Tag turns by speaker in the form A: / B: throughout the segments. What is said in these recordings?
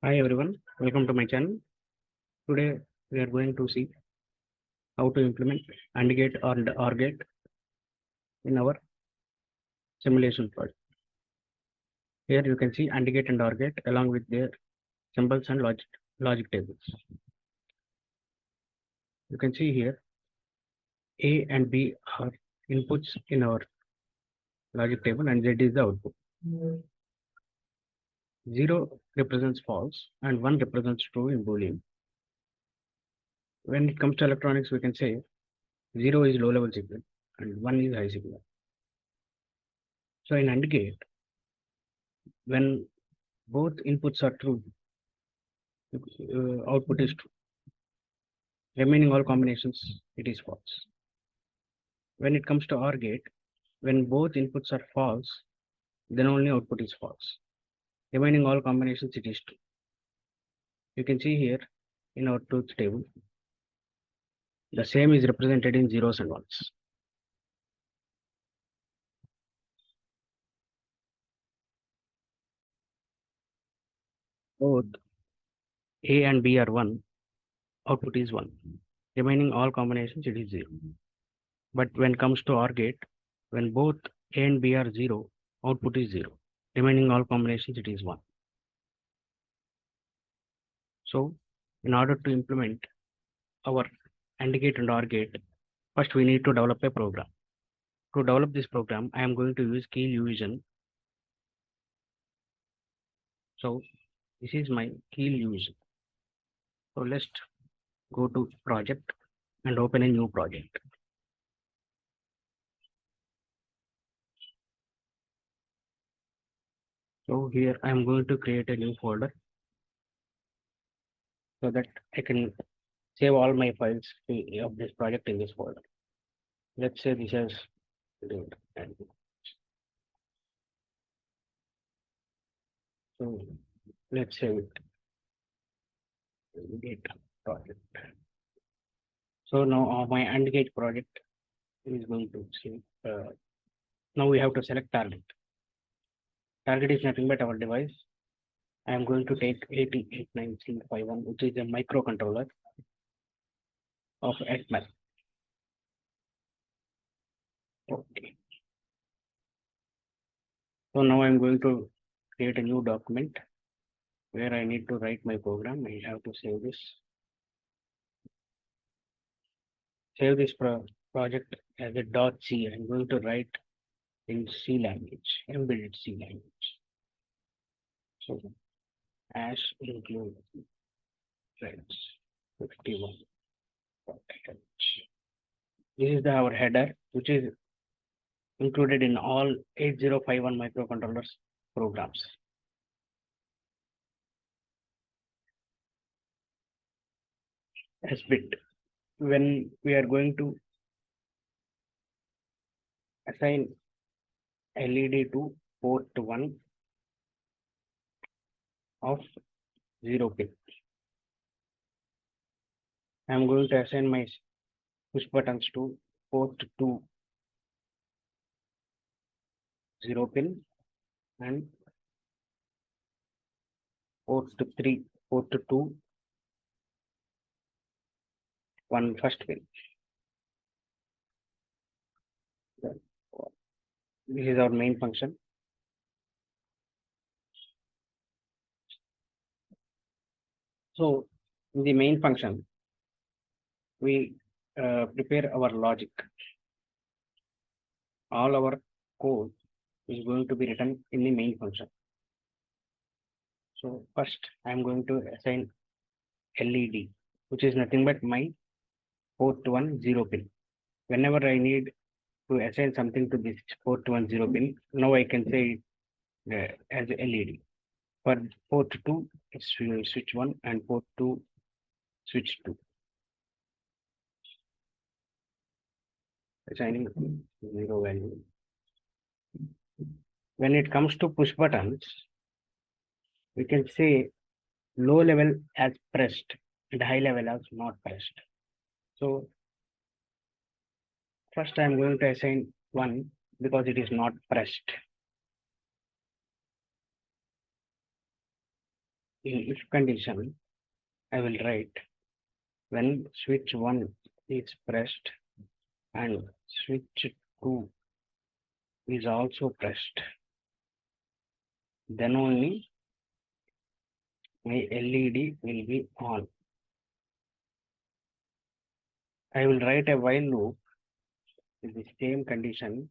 A: Hi everyone, welcome to my channel. Today we are going to see how to implement AND gate or OR gate in our simulation project. Here you can see AND gate and OR gate along with their symbols and logic tables. You can see here A and B are inputs in our logic table and Z is the output. 0 represents false and 1 represents true in Boolean. When it comes to electronics, we can say 0 is low level signal and 1 is high signal. So in AND gate, when both inputs are true, output is true. Remaining all combinations, it is false. When it comes to OR gate, when both inputs are false, then only output is false. Remaining all combinations, it is true. You can see here in our truth table, the same is represented in zeros and ones. Both A and B are 1, output is 1. Remaining all combinations, it is 0. But when it comes to OR gate, when both A and B are 0, output is 0. Remaining all combinations, it is 1. So in order to implement our AND gate and OR gate, first we need to develop a program. To develop this program, I am going to use Keil uVision. So this is my Keil uVision. So let's go to project and open a new project. So here I am going to create a new folder so that I can save all my files of this project in this folder. Let's say this is so let's save it. Gate project. So now my AND gate project is going to see. Now we have to select target. Target is nothing but our device. I am going to take 8089C51, which is a microcontroller of Atmel. Okay. So now I'm going to create a new document where I need to write my program. I have to save this. Save this project as a .c. I'm going to write in C language, embedded C language. So as include threads 51. This is our header, which is included in all 8051 microcontrollers programs. As bit, when we are going to assign LED to port 1 of 0 pin, I am going to assign my push buttons to port 2 0 pin and port 3 port 2 1 first pin. This is our main function. So in the main function, we prepare our logic. All our code is going to be written in the main function. So first I am going to assign LED, which is nothing but my port 1 0 pin. Whenever I need to assign something to this port 1 0 pin, now I can say it as LED. For port 2, it's switch 1 and port 2, switch 2. Assigning 0 value. When it comes to push buttons, we can say low level as pressed and high level as not pressed. So first I am going to assign 1 because it is not pressed. in if condition, I will write when switch 1 is pressed and switch 2 is also pressed, then only my LED will be on. I will write a while loop with the same condition,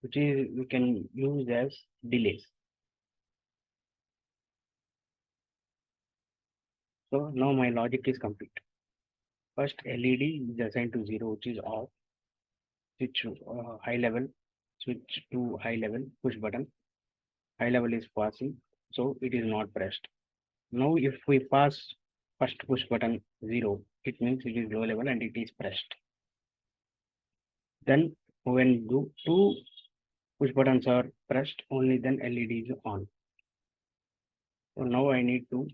A: which is we can use as delays. So now my logic is complete. First LED is assigned to 0, which is off. Switch high level, switch to high level, push button. High level is passing, so it is not pressed. Now if we pass first push button 0, it means it is low level and it is pressed. Then when two push buttons are pressed, only then LED is on. So now I need to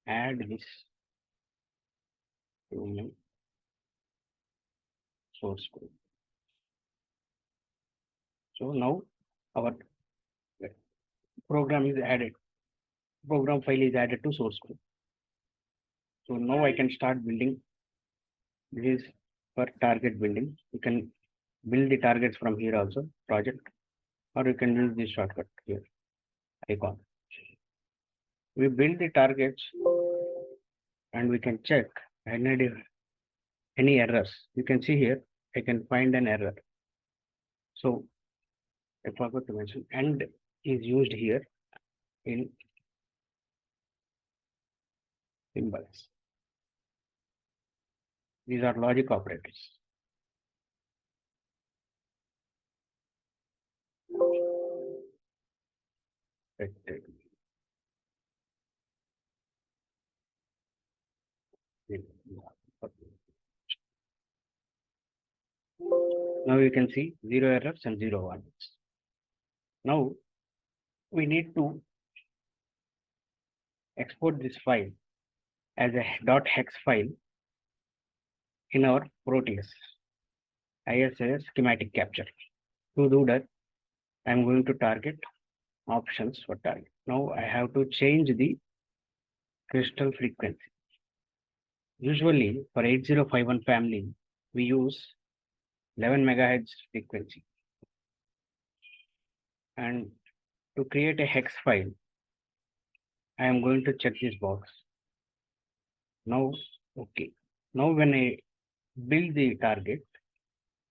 A: add this to my source code. So now our program is added. Program file is added to source code. So now I can start building. This is for target building. You can build the targets from here also, project, or you can use this shortcut here, icon. We build the targets and we can check any errors. You can see here, I can find an error. So I forgot to mention, AND is used here in symbols. These are logic operators. Now you can see 0 errors and 0 warnings. Now we need to export this file as a .hex file in our Proteus ISA schematic capture. To do that, I'm going to target options for target. Now I have to change the crystal frequency. Usually for 8051 family, we use 11 megahertz frequency. And to create a hex file, I am going to check this box. Now, okay. Now when I build the target,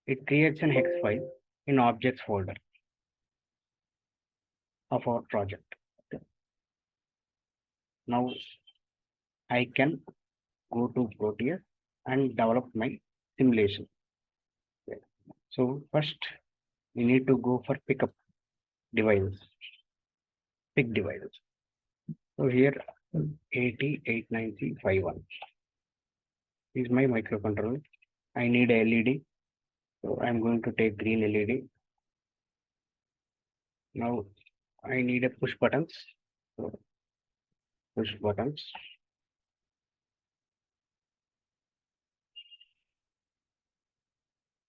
A: it creates an hex file in objects folder of our project. Okay. Now I can go to Proteus and develop my simulation. Okay. So first we need to go for pickup devices, pick devices. So here 8089C51 is my microcontroller. I need a LED. So I'm going to take green LED. Now I need a push buttons. So push buttons.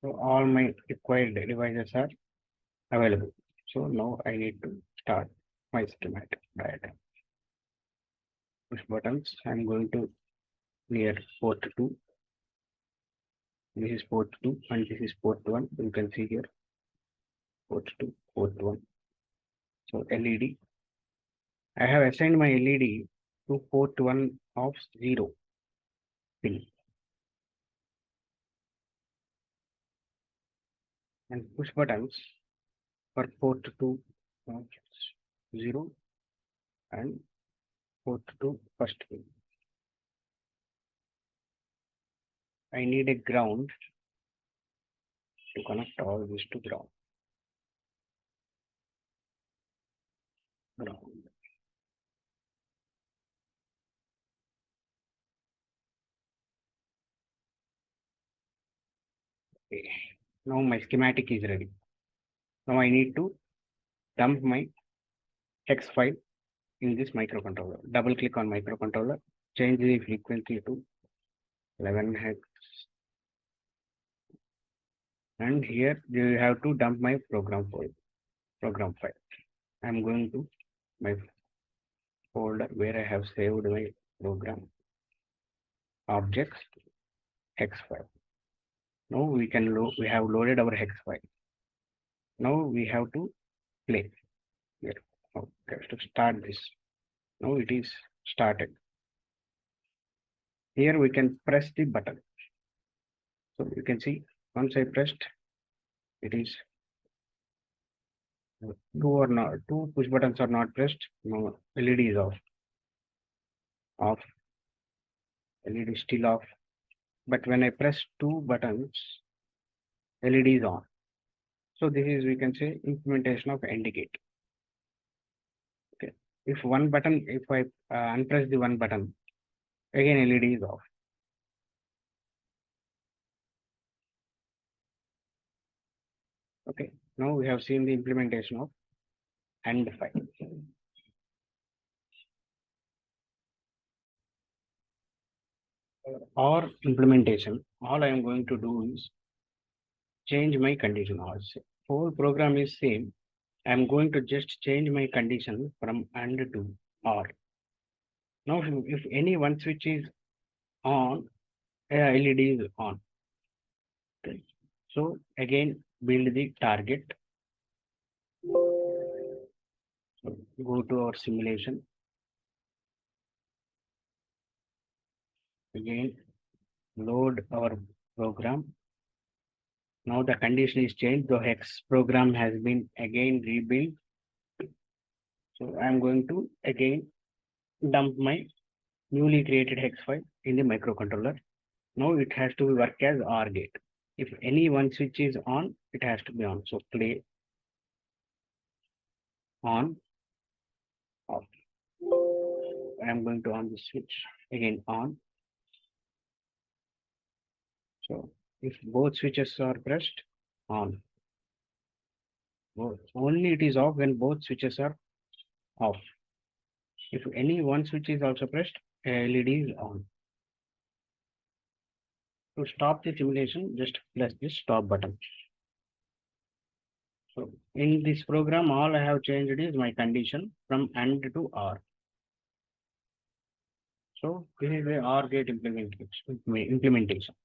A: So all my required devices are available. So now I need to start my schematic diagram. Push buttons. I'm going to near port 2. This is port 2 and this is port 1. You can see here port 2, port 1. So LED. I have assigned my LED to port 1 of 0 pin. And push buttons for port 2 of 0 and port 2 first pin. I need a ground to connect all this to ground. Okay. Now my schematic is ready. Now I need to dump my hex file in this microcontroller. Double click on microcontroller, change the frequency to 11 hex. And here you have to dump my program file. I'm going to my folder where I have saved my program objects hex file. Now we have loaded our hex file. Now we have to play here. Now we have to start this. Now it is started. Here we can press the button. So you can see once I pressed, it is two push buttons are not pressed. No, LED is off. Off. LED is still off. But when I press two buttons, LED is on. So this is, we can say, implementation of AND gate. Okay. If I unpress the one button, again LED is off. Okay. Now we have seen the implementation of AND file. Or implementation, all I am going to do is change my condition. Also, whole program is same. I am going to just change my condition from AND to OR. Now, if any one switch is on, LED is on. Okay. So again, build the target. So go to our simulation. Again, load our program. Now the condition is changed. The hex program has been again rebuilt. So I am going to again dump my newly created hex file in the microcontroller. Now it has to work as OR gate. If any one switch is on, it has to be on. So play on, off. I am going to on the switch again on. So if both switches are pressed, on. Only it is off when both switches are off. If any one switch is also pressed, LED is on. To stop the simulation, just press this stop button. So in this program, all I have changed is my condition from AND to OR. So this is the OR gate implementation.